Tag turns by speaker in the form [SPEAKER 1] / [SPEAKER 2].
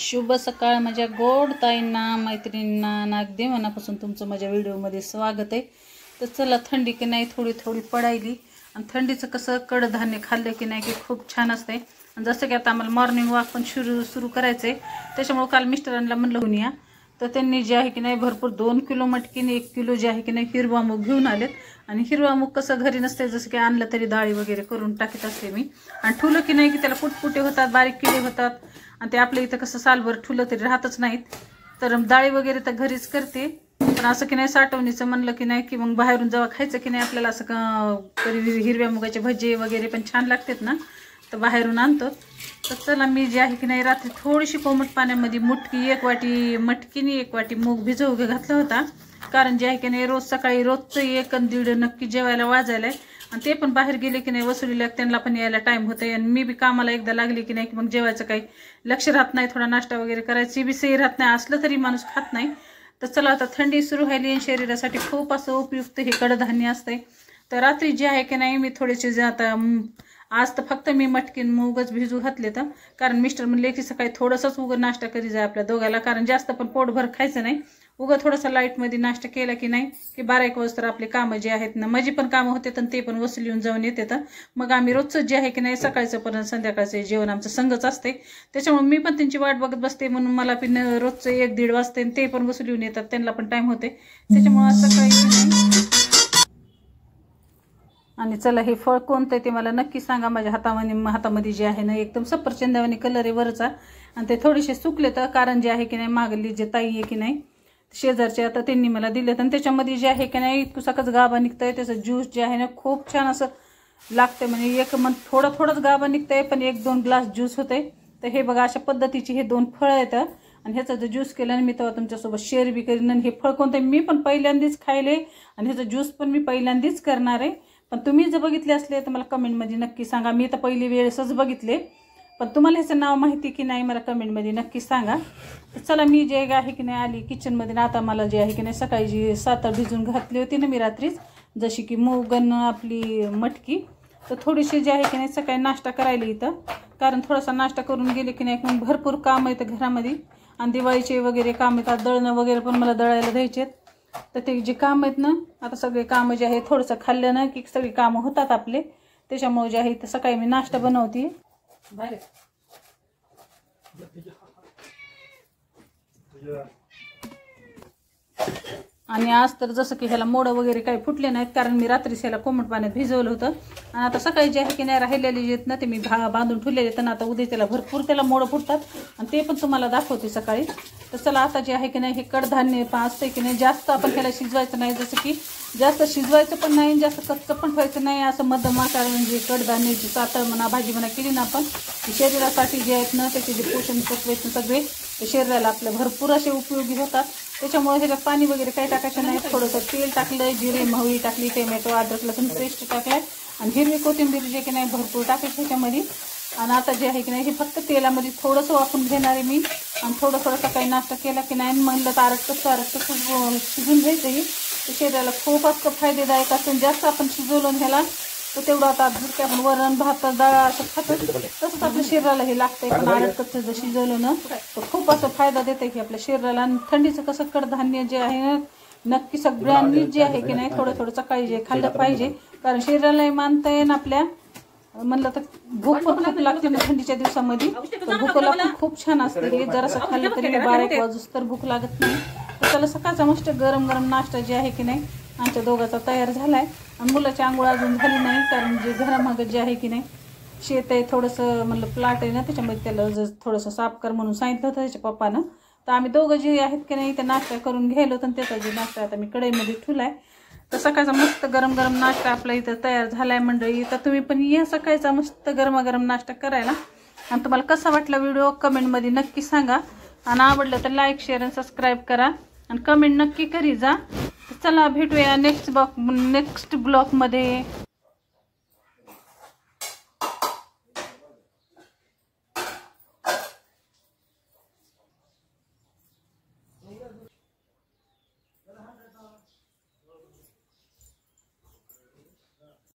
[SPEAKER 1] शुभ सकाळ माझ्या गोड ताईंना मैत्रिणींना आणि अगदी मनापासून तुमचं माझ्या व्हिडिओमध्ये स्वागत आहे। तर चला, थंडी की नाही थोडी थोडी पडायली आणि थंडीचं कसं कडधान्य खाल्लं की नाही की खूप छान असते। आणि जसं की आता आम्हाला मॉर्निंग वॉक पण सुरू करायचं आहे, त्याच्यामुळे काल मिस्टरांना म्हणलं होऊन या, तर त्यांनी जे आहे की नाही भरपूर 2 किलो मटकीने 1 किलो जे आहे की नाही हिरवा मूग घेऊन आलेत। आणि हिरवा मूग कसं घरी नसते, जसं की आणलं तरी डाळी वगैरे करून टाकीत असते मी, आणि ठुलं की नाही की त्याला पुटपुटे होतात, बारीक किडे होतात, आणि ते आपल्या इथं कसं सालभर ठुलं तरी राहतच नाहीत। तर डाळी वगैरे तर घरीच करते, पण असं की नाही साठवणीचं म्हणलं की नाही की मग बाहेरून जेव्हा खायचं की नाही आपल्याला असं कधी हिरव्या मुगाचे भजे वगैरे पण छान लागतात ना, तर बाहेरून आणतो। तर चला, मी जे आहे की नाही रात्री थोडीशी कोमट पाण्यामध्ये एक वाटी मटकीने 1 वाटी मूग भिजवू घातला होता, कारण जे आहे की नाही रोज सकाळी रोजचं 1 आणि 1.5 नक्की जेवायला वाजायला आहे, आणि ते पण बाहेर गेले की नाही वसुलीला त्यांना पण यायला टाईम होते, आणि मी बी कामाला एकदा लागली की नाही की मग जेवायचं काही लक्ष राहत नाही, थोडा नाश्ता वगैरे करायची बी सही राहत नाही, असलं तरी माणूस खात नाही। तर चला, आता थंडी सुरू व्हायली आणि शरीरासाठी खूप असं उपयुक्त हे कडधान्य असते। तर रात्री जे आहे की नाही मी थोडेसे आता आज तर फक्त मी मटकीन मूगच भिजू घातले, तर कारण मिस्टर म्हणले की सकाळी थोडंसंच उगं नाश्ता करी जाय आपल्या दोघाला, कारण जास्त पण पोटभर खायचं नाही, उगं थोडासा लाईटमध्ये नाश्ता केला की नाही की 12-1 वाजता आपले कामं जे आहेत ना, माझी पण कामं होते तर ते पण वसूल येऊन जाऊन येते। तर मग आम्ही रोजचं जे आहे की नाही सकाळचं पर्यंत संध्याकाळचं जेवण आमचं संगच असते, त्याच्यामुळे मी पण त्यांची वाट बघत बसते, म्हणून मला पण रोजचं 1-1.5 वाजते ते पण वसूल येऊन येतात, त्यांना पण टाईम होते, त्याच्यामुळे सकाळी। आणि चला, हे फळ कोणतं आहे ते मला नक्की सांगा। माझ्या हातामध्ये जे आहे ना एकदम सफरचंदावानी कलर आहे वरचा, आणि ते थोडेसे सुकले तर, कारण जे आहे की नाही मागली जे ताई आहे की नाही शेजारचे, आता त्यांनी मला दिलेत, आणि त्याच्यामध्ये जे आहे की नाही इतकुसाकच गाभा निघतंय, त्याचं ज्यूस जे आहे ना खूप छान असं लागतं, म्हणजे थोडंच गाभा निघतंय, पण 1-2 ग्लास ज्यूस होते। तर हे बघा, अशा पद्धतीची हे 2 फळं आहेत, आणि ह्याचा जो ज्यूस केला आणि मी तेव्हा तुमच्यासोबत शेअर बी करीन। आणि हे फळ कोणतं मी पण पहिल्यांदाच खायले, आणि ह्याचा ज्यूस पण मी पहिल्यांदाच करणार आहे, पण तुम्ही जर बघितले असले तर मला कमेंटमध्ये नक्की सांगा। मी तर पहिली वेळेसच बघितले, पण तुम्हाला ह्याचं नाव माहिती की नाही मला कमेंटमध्ये नक्की सांगा। तर चला, मी जे आहे की नाही आली किचनमध्ये, आता मला जे आहे की नाही सकाळी जी 7 भिजून घातली होती ना मी रात्रीच, जशी की मूग आणि आपली मटकी, तर थोडीशी जे आहे की नाही सकाळी नाश्ता करायला इथं, कारण थोडासा नाश्ता करून गेले की नाही मग भरपूर काम येतं घरामध्ये, आणि दिवाळीचे वगैरे काम येतात, दळणं वगैरे पण मला दळायला द्यायचे, तर ते जे काम आहेत ना आता सगळे कामं जे आहे थोडंसं खाल्लं ना की सगळी कामं होतात आपले, त्याच्यामुळे जे आहे तर सकाळी मी नाश्ता बनवते बाहेर। आणि आज तर जसं की ह्याला मोडं वगैरे काही फुटले नाहीत, कारण मी रात्रीच ह्याला कोमट पाण्यात भिजवलं होतं, आणि आता सकाळी जे आहे की नाही राहिलेले जे आहेत ना ते मी बांधून ठेवलेले आहेत, आणि आता उद्या त्याला भरपूर मोडं फुटतात, आणि ते पण तुम्हाला दाखवते सकाळी। तर चला, आता जे आहे की नाही हे कडधान्य असते की नाही जास्त आपण ह्याला शिजवायचं नाही, जसं की जास्त शिजवायचं पण नाही, जास्त कच्चं पण व्हायचं नाही, असं मध्यम आकार, म्हणजे कडधान्याची सातळ म्हणा भाजी म्हणा केली ना आपण, शरीरासाठी जे आहेत ना त्याचे जे पोषण तत्व आहेत सगळे शरीराला आपल्या भरपूर असे उपयोगी होतात, त्याच्यामुळे ह्याच्यात पाणी वगैरे काही टाकायचं नाही। थोडंसं तेल टाकलं, जिरे मोहरी टाकली, टोमॅटो अद्रक लसूण पेस्ट टाकलाय, आणि हिरवी कोथिंबीर जे की नाही भरपूर टाकायची ह्याच्यामध्ये। आणि आता जे आहे की नाही हे फक्त तेलामध्ये थोडंसं वापरून घेणार आहे मी, आणि थोडं सकाळी नाश्ता केला की नाही म्हणलं तर आरटकं शिजून घ्यायचं ही, तर शरीराला खूप असं फायदेदायक असतं। जास्त आपण शिजवलं ह्याला तर तेवढं, आता जर की आपण वरण भात डाळ असं खातो तसंच आपल्या शरीराला हे लागतंय, पण आरटकं जर शिजवलं ना तर खूप असं फायदा देतं की आपल्या शरीराला। आणि थंडीचं कसं कडधान्य जे आहे ना नक्की सगळ्यांनी जे आहे की नाही थोडं सकाळी जे खाल्लं पाहिजे, कारण शरीरालाही मानता येईल आपल्या, म्हणलं तर भूक पण खूप लागते ना थंडीच्या दिवसामध्ये, तर भूकला पण खूप छान असते हे, जरासं खाल्लं तरी 12-1 वाजूस तर भूक लागत नाही। तर त्याला सकाळचा मस्त गरम नाश्ता जे आहे की नाही आमच्या दोघांचा तयार झालाय, आणि मुलाची आंघोळ अजून झाली नाही, कारण जे घरामागं जे आहे की नाही शेत आहे थोडंसं, म्हणलं प्लॉट आहे ना त्याच्यामध्ये त्याला थोडंसं साफ कर म्हणून सांगितलं होतं त्याच्या पप्पानं, तर आम्ही दोघं जे आहेत की नाही ते नाश्ता करून घ्यायलो होतो, आणि त्याचा जे नाश्ता आता मी कढईमध्ये ठेवलाय। तर सकाळचा मस्त गरम नाश्ता आपला इथं तयार झालाय मंडळी, तर तुम्ही पण या सकाळचा मस्त गरमागरम नाश्ता करायला। आणि तुम्हाला कसा वाटला व्हिडिओ कमेंटमध्ये नक्की सांगा, आणि आवडलं तर लाईक शेअर आणि सबस्क्राईब करा, आणि कमेंट नक्की करी जा। चला, भेटूया नेक्स्ट ब्लॉगमध्ये।